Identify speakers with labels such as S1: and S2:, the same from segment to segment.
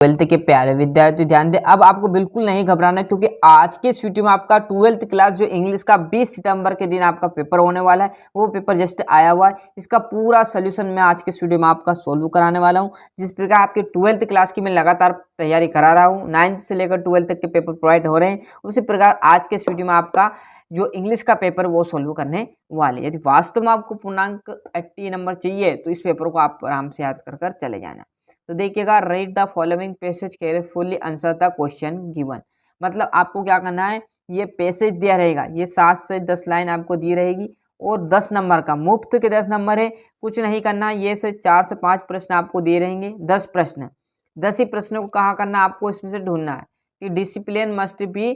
S1: Twelfth के प्यारे विद्यार्थी ध्यान दें, अब आपको बिल्कुल नहीं घबराना, क्योंकि आज के इस वीडियो में आपका 12th क्लास जो इंग्लिश का 20 सितंबर के दिन आपका पेपर होने वाला है, वो पेपर जस्ट आया हुआ है। इसका पूरा सोल्यूशन मैं आज के इस वीडियो में आपका सोल्व कराने वाला हूं। जिस प्रकार आपके 12th क्लास की मैं लगातार तैयारी करा रहा हूँ, 9th से लेकर 12th तक के पेपर प्रोवाइड हो रहे हैं, उसी प्रकार आज के इस वीडियो में आपका जो इंग्लिश का पेपर वो सोल्व करने वाले। यदि वास्तव में आपको पूर्णांक 80 नंबर चाहिए तो इस पेपर को आप आराम से याद कर चले जाना। तो देखिएगा, read the following passage carefully, answer the question given. मतलब आपको क्या करना है, ये पैसेज दिया रहेगा, ये 7 से 10 लाइन आपको दी रहेगी और 10 नंबर का मुफ्त के 10 नंबर है, कुछ नहीं करना। ये से 4 से 5 प्रश्न आपको दिए रहेंगे, 10 प्रश्न, 10 ही प्रश्नों को कहाँ करना आपको इसमें से ढूंढना है कि डिसिप्लिन मस्ट बी,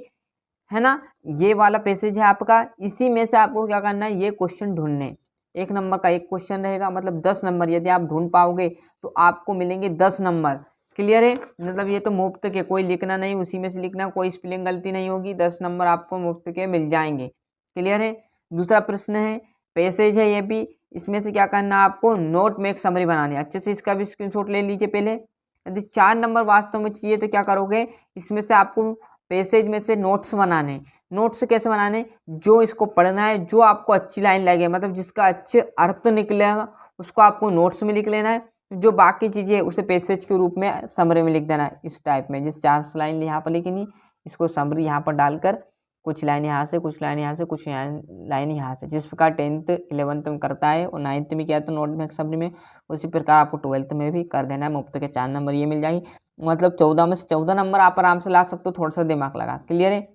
S1: है ना। ये वाला पैसेज है आपका, इसी में से आपको क्या करना है, ये क्वेश्चन ढूंढने। 1 नंबर का एक क्वेश्चन रहेगा, मतलब 10 नंबर यदि आप ढूंढ पाओगे तो आपको मिलेंगे 10 नंबर। क्लियर है, मतलब ये तो मुफ्त के, कोई लिखना नहीं, उसी में से लिखना, कोई स्पेलिंग गलती नहीं होगी, 10 नंबर आपको मुफ्त के मिल जाएंगे। क्लियर है। दूसरा प्रश्न है, पैसेज है ये भी, इसमें से क्या करना आपको, नोट मेक समरी बनानी है। अच्छे से इसका भी स्क्रीनशॉट ले लीजिए पहले। यदि 4 नंबर वास्तव में चाहिए तो क्या करोगे, इसमें से आपको पैसेज में से नोट्स बनाने। नोट्स कैसे बनाने, जो इसको पढ़ना है, जो आपको अच्छी लाइन लगे, मतलब जिसका अच्छे अर्थ निकलेगा, उसको आपको नोट्स में लिख लेना है। जो बाकी चीज़ें उसे पैसेज के रूप में समरी में लिख देना है, इस टाइप में। जिस 4 लाइन यहाँ पर लिखनी, इसको समरी यहाँ पर डालकर कुछ लाइन यहाँ से, कुछ लाइन यहाँ से, कुछ लाइन यहाँ से, जिस प्रकार 10th 11th में करता है और 9th में किया तो नोट में समरी में, उसी प्रकार आपको 12th में भी कर देना है। मुफ्त के 4 नंबर ये मिल जाएगी, मतलब 14 में से 14 नंबर आप आराम से ला सकते हो, थोड़ा सा दिमाग लगा। क्लियर है।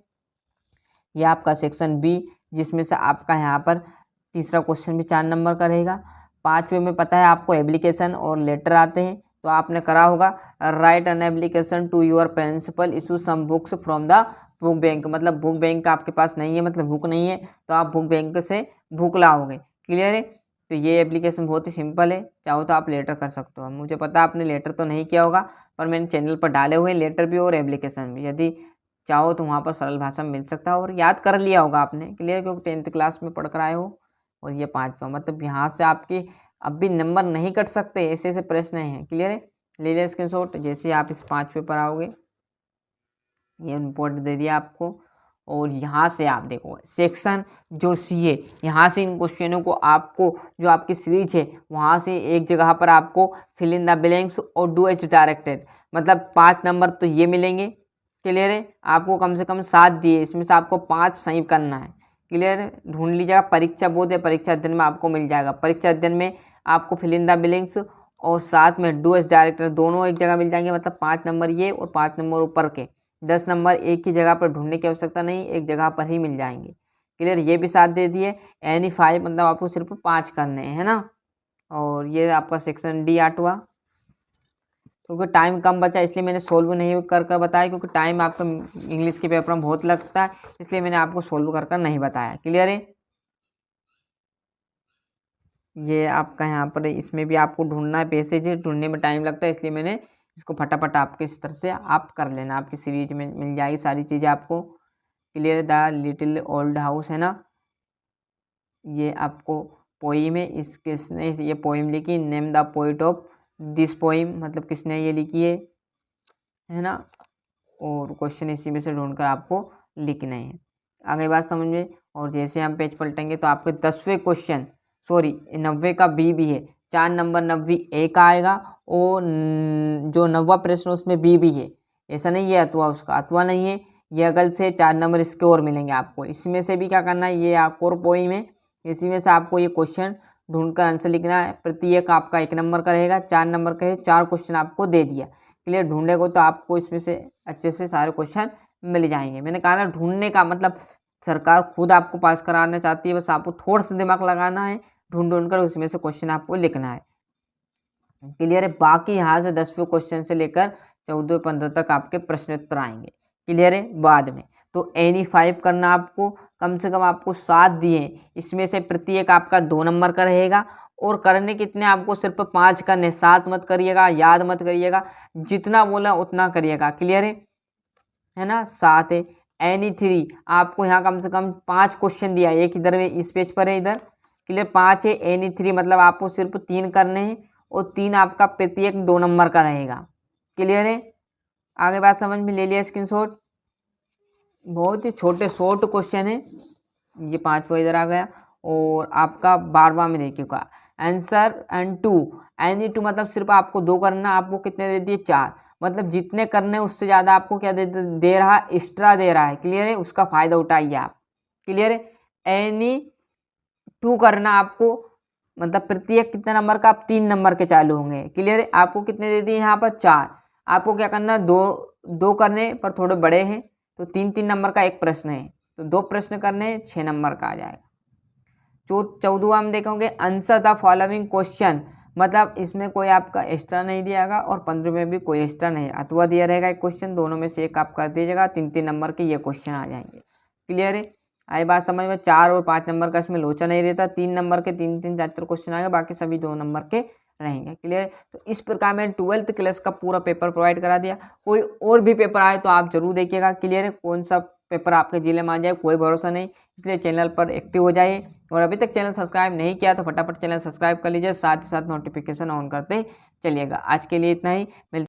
S1: ये आपका सेक्शन बी, जिसमें से आपका यहाँ पर तीसरा क्वेश्चन भी 4 नंबर का रहेगा। 5वें में पता है आपको एप्लीकेशन और लेटर आते हैं, तो आपने करा होगा, write an application to your principal, issue some books from the book bank. मतलब बुक बैंक आपके पास नहीं है, मतलब बुक नहीं है, तो आप बुक बैंक से बुक लाओगे। क्लियर है। तो ये एप्लीकेशन बहुत ही सिंपल है, चाहो तो आप लेटर कर सकते हो। मुझे पता आपने लेटर तो नहीं किया होगा, पर मैंने चैनल पर डाले हुए लेटर भी और एप्लीकेशन भी, यदि चाहो तो वहाँ पर सरल भाषा में मिल सकता है और याद कर लिया होगा आपने। क्लियर, क्योंकि 10th क्लास में पढ़ कर आए हो। और ये 5वां, मतलब यहाँ से आपके अब भी नंबर नहीं कट सकते, ऐसे ऐसे प्रश्न हैं। क्लियर है, ले लिया स्क्रीनशॉट। जैसे आप इस 5वें पर आओगे, ये इम्पोर्टेंट दे दिया आपको, और यहाँ से आप देखो सेक्शन जो सी है, यहाँ से इन क्वेश्चनों को आपको, जो आपकी सीरीज है, वहाँ से एक जगह पर आपको फिल इन द ब्लैंक्स और डू एज डायरेक्टेड, मतलब 5 नंबर तो ये मिलेंगे। क्लियर है, आपको कम से कम 7 दिए, इसमें से आपको 5 सही करना है। क्लियर है, ढूंढ लीजिएगा। परीक्षा बोध है, परीक्षा अध्ययन में आपको मिल जाएगा। परीक्षा अध्ययन में आपको फिल इन द ब्लैंक्स और साथ में डू एज डायरेक्टेड दोनों एक जगह मिल जाएंगे, मतलब 5 नंबर ये और 5 नंबर ऊपर के। 10 नंबर एक ही जगह पर ढूंढने की आवश्यकता नहीं, एक जगह पर ही मिल जाएंगे। क्लियर, ये भी 7 दे दिए। एनी 5 मतलब आपको सिर्फ 5 करने हैं, है ना। और ये आपका सेक्शन डी 8वां, क्योंकि टाइम कम बचा इसलिए मैंने सोल्व नहीं कर बताया, क्योंकि टाइम आपका इंग्लिश के पेपर में बहुत लगता है, इसलिए मैंने आपको सोल्व कर नहीं बताया। क्लियर है। ये आपका यहाँ पर इसमें भी आपको ढूंढना है, पैसेज है, ढूंढने में टाइम लगता है, इसलिए मैंने इसको फटाफट आपके इस तरह से आप कर लेना। आपकी सीरीज में मिल जाएगी सारी चीज़ें आपको। Clear, the little old house, है ना। ये आपको पोइम है, इस किसने ये पोइम लिखी, name the poet of this poem, मतलब किसने ये लिखी है ना। और क्वेश्चन इसी में से ढूंढकर आपको लिखना है। आगे बात समझ में। और जैसे हम पेज पलटेंगे तो आपके 10वें क्वेश्चन, सॉरी 90 का बी भी है, 4 नंबर 90 ए का आएगा, और जो 9वां प्रश्न उसमें बी भी है। ऐसा नहीं है अथवा, उसका अथवा नहीं है, ये अगल से 4 नंबर इसके और मिलेंगे आपको। इसमें से भी क्या करना है, ये आपको और पोइम है, इसी में से आपको ये क्वेश्चन ढूंढकर आंसर लिखना है। प्रत्येक आपका 1 नंबर का रहेगा, 4 नंबर का है, 4 क्वेश्चन आपको दे दिया। क्लियर, ढूंढने को तो आपको इसमें से अच्छे से सारे क्वेश्चन मिल जाएंगे। मैंने कहा ना, ढूंढने का मतलब सरकार खुद आपको पास कराना चाहती है, बस आपको थोड़ा सा दिमाग लगाना है, ढूंढ कर उसमें से क्वेश्चन आपको लिखना है। क्लियर है। बाकी यहाँ से 10वें क्वेश्चन से लेकर 14-15 तक आपके प्रश्न उत्तर आएंगे। क्लियर है। बाद में तो एनी 5 करना आपको, कम से कम आपको 7 दिए, इसमें से प्रत्येक आपका 2 नंबर का रहेगा, और करने कितने आपको सिर्फ 5 करने, 7 मत करिएगा, याद मत करिएगा, जितना बोला उतना करिएगा। क्लियर है ना। 7 है। एनी 3 आपको यहाँ कम से कम 5 क्वेश्चन दिया है, एक इधर में इस पेज पर है इधर। क्लियर, 5 है। एनी 3 मतलब आपको सिर्फ 3 करने हैं, और 3 आपका प्रत्येक 2 नंबर का रहेगा। क्लियर है। आगे बात समझ में ले लिया स्क्रीनशॉट। बहुत ही छोटे शॉर्ट क्वेश्चन है, ये 5वां इधर आ गया। और आपका 12वां में देखिएगा आंसर एनी टू मतलब सिर्फ आपको 2 करना, आपको कितने दे दिए 4, मतलब जितने करने उससे ज़्यादा आपको क्या दे रहा है, एक्स्ट्रा दे रहा है। क्लियर है, उसका फ़ायदा उठाइए आप। क्लियर है, एनी टू करना आपको, मतलब प्रत्येक कितने नंबर का, आप 3 नंबर के चालू होंगे। क्लियर है, आपको कितने दे दिए यहाँ पर 4, आपको क्या करना, दो करने पर थोड़े बड़े हैं तो 3-3 नंबर का एक प्रश्न है, तो 2 प्रश्न करने 6 नंबर का आ जाएगा। 14वां में देखोगे आंसर द फॉलोइंग क्वेश्चन, मतलब इसमें कोई आपका एक्स्ट्रा नहीं दिया गया और 15 में भी कोई एक्स्ट्रा नहीं, अथवा दिया रहेगा एक क्वेश्चन, दोनों में से एक आप कर दीजिएगा, 3-3 नंबर के ये क्वेश्चन आ जाएंगे। क्लियर है, आई बात समझ में। 4 और 5 नंबर का इसमें लोचा नहीं रहता, 3 नंबर के 3-3 4 क्वेश्चन आएंगे, बाकी सभी 2 नंबर के रहेंगे। क्लियर, तो इस प्रकार मैंने 12th क्लास का पूरा पेपर प्रोवाइड करा दिया। कोई और भी पेपर आए तो आप जरूर देखिएगा। क्लियर है, कौन सा पेपर आपके जिले में आ जाए कोई भरोसा नहीं, इसलिए चैनल पर एक्टिव हो जाइए। और अभी तक चैनल सब्सक्राइब नहीं किया तो फटाफट चैनल सब्सक्राइब कर लीजिए, साथ ही साथ नोटिफिकेशन ऑन करते चलिएगा। आज के लिए इतना ही, मिलते